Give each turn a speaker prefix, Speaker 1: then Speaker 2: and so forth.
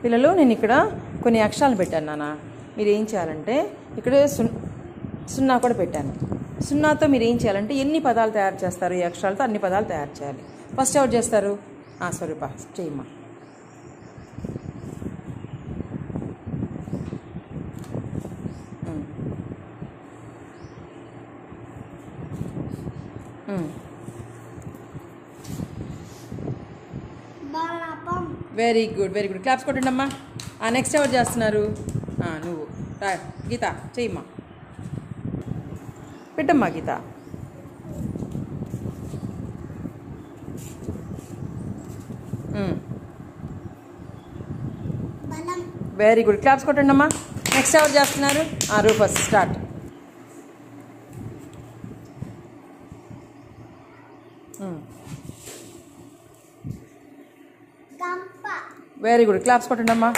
Speaker 1: పిల్లలు నేను ఇక్కడ కొన్ని అక్షరాలు పెట్టాను నాన్న. మీరు ఏం చేయాలంటే ఇక్కడ సున్నా కూడా పెట్టాను. సున్నాతో మీరు ఏం చేయాలంటే ఎన్ని పదాలు తయారు చేస్తారు ఈ అక్షరాలతో అన్ని పదాలు తయారు చేయాలి. ఫస్ట్ ఎవరు చేస్తారు? స్వరూప చేయమ్మా. Very good very good. Claps కొట్టండి అమ్మా. నెక్స్ట్ ఎవరు చేస్తున్నారు? నువ్వు గీత చెయ్యమ్మా. పెట్టమ్మా గీత. Very good. క్లాప్స్ కొట్టండి అమ్మా. నెక్స్ట్ ఎవరు చేస్తున్నారు? Rufus start. Very good. Claps కొట్టండి అమ్మా.